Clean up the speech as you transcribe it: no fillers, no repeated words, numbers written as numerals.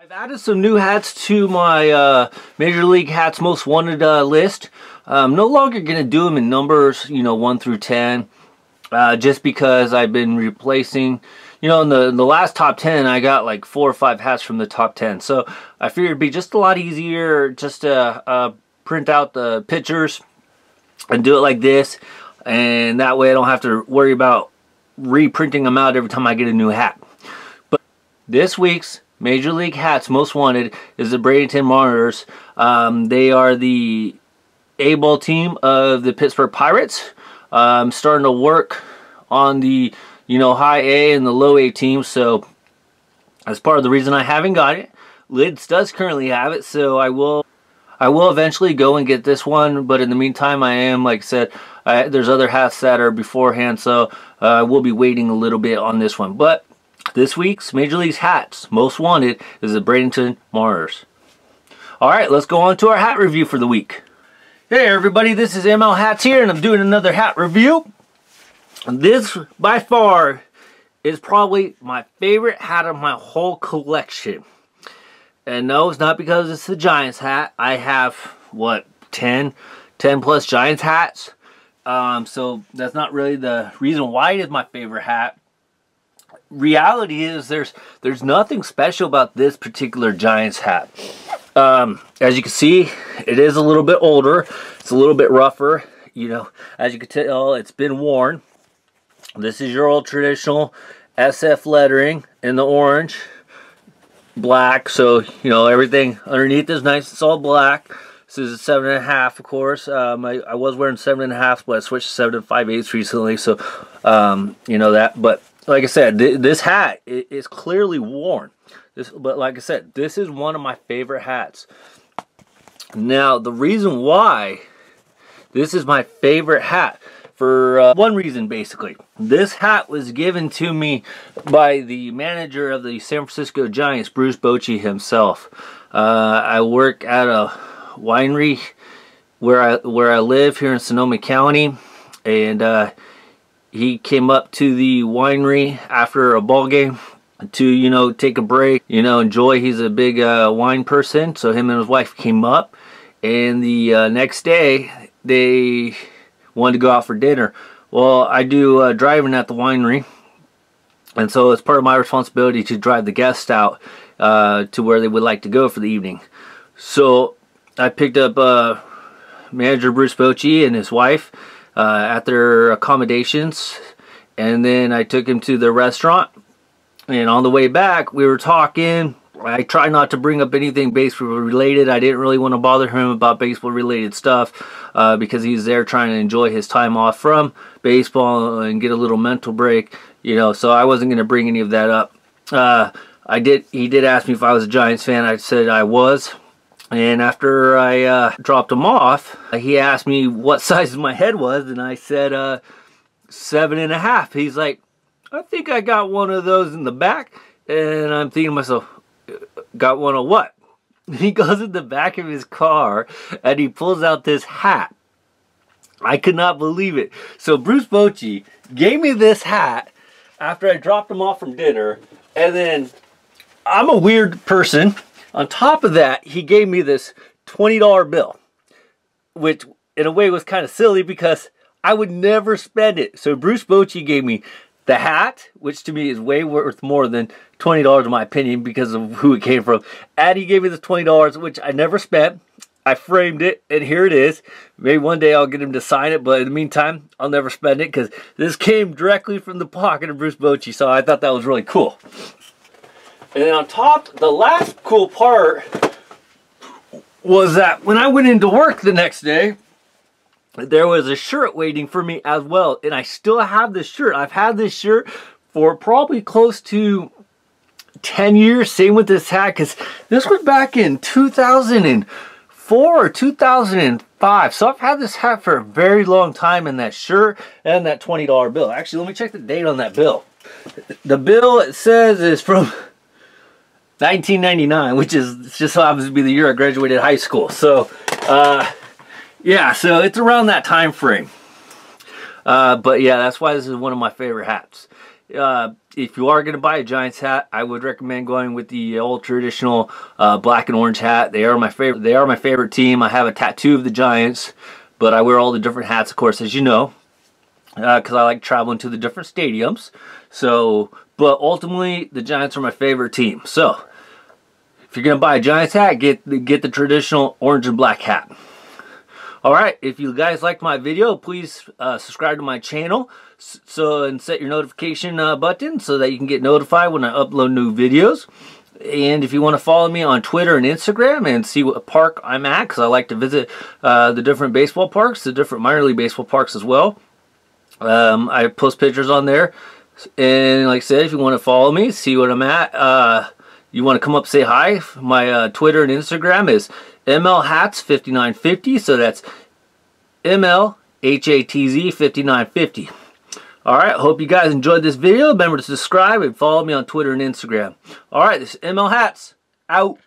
I've added some new hats to my Major League Hats Most Wanted list. I'm no longer going to do them in numbers, 1 through 10, just because I've been replacing, in the last top 10, I got like 4 or 5 hats from the top 10. So I figured it'd be just a lot easier just to print out the pictures and do it like this. And that way I don't have to worry about reprinting them out every time I get a new hat. But this week's Major League Hats Most Wanted is the Bradenton Monitors. They are the A-ball team of the Pittsburgh Pirates. I'm starting to work on the high A and the low A teams, so that's part of the reason I haven't got it. Lids does currently have it, so I will eventually go and get this one, but in the meantime I am, like I said, there's other hats that are beforehand, so we'll be waiting a little bit on this one. But this week's Major League Hats Most Wanted is the Bradenton Monitors. Alright, let's go on to our hat review for the week. Hey everybody, this is ML Hats here, and I'm doing another hat review. This, by far, is probably my favorite hat of my whole collection. And no, it's not because it's the Giants hat. I have, what, 10 plus Giants hats. So that's not really the reason why it is my favorite hat. Reality is there's nothing special about this particular Giants hat. As you can see, it is a little bit older. It's a little bit rougher. As you can tell, it's been worn. This is your old traditional SF lettering in the orange, black. So everything underneath is nice. It's all black. This is a 7.5, of course. I was wearing 7.5, but I switched to 7.5/8 recently. So that. But like I said, this hat is clearly worn. But like I said, this is one of my favorite hats. Now, the reason why this is my favorite hat, for one reason basically. This hat was given to me by the manager of the San Francisco Giants, Bruce Bochy himself. I work at a winery where I live here in Sonoma County, and he came up to the winery after a ball game to take a break, enjoy. He's a big wine person, so him and his wife came up, and the next day they wanted to go out for dinner. Well, I do driving at the winery, and so it's part of my responsibility to drive the guests out to where they would like to go for the evening. So I picked up manager Bruce Bochy and his wife at their accommodations, and then I took him to the restaurant. And on the way back, we were talking. I try not to bring up anything baseball related. I didn't really want to bother him about baseball related stuff because he's there trying to enjoy his time off from baseball and get a little mental break, so I wasn't going to bring any of that up. He did ask me if I was a Giants fan. I said I was. And after I dropped him off, he asked me what size my head was, and I said 7.5. He's like, I think I got one of those in the back. And I'm thinking to myself, got one of what? He goes in the back of his car and he pulls out this hat. I could not believe it. So Bruce Bochy gave me this hat after I dropped him off from dinner. And then I'm a weird person. On top of that, he gave me this $20 bill, which in a way was kind of silly because I would never spend it. So Bruce Bochy gave me the hat, which to me is way worth more than $20 in my opinion because of who it came from. And he gave me the $20, which I never spent. I framed it, and here it is. Maybe one day I'll get him to sign it, but in the meantime, I'll never spend it because this came directly from the pocket of Bruce Bochy, so I thought that was really cool. And then on top, the last cool part was that when I went into work the next day, there was a shirt waiting for me as well, and I still have this shirt. I've had this shirt for probably close to 10 years. Same with this hat, because this was back in 2004 or 2005. So I've had this hat for a very long time, and that shirt and that $20 bill. Actually, let me check the date on that bill. The bill, it says, is from 1999, which is just so happens to be the year I graduated high school. So, yeah, so it's around that time frame. But yeah, that's why this is one of my favorite hats. if you are going to buy a Giants hat, I would recommend going with the old traditional black and orange hat. They are my favorite. They are my favorite team. I have a tattoo of the Giants, but I wear all the different hats, of course, as you know, because I like traveling to the different stadiums. So, but ultimately, the Giants are my favorite team. So, if you're going to buy a Giants hat, get the traditional orange and black hat. Alright, if you guys liked my video, please subscribe to my channel and set your notification button so that you can get notified when I upload new videos. And if you want to follow me on Twitter and Instagram and see what park I'm at, because I like to visit the different baseball parks, the different minor league baseball parks as well. I post pictures on there. And like I said, if you want to follow me, see what I'm at, you want to come up say hi, my Twitter and Instagram is MLHats59Fifty, so that's MLHATZ 59Fifty. Alright, hope you guys enjoyed this video. Remember to subscribe and follow me on Twitter and Instagram. Alright, this is ML Hats, out.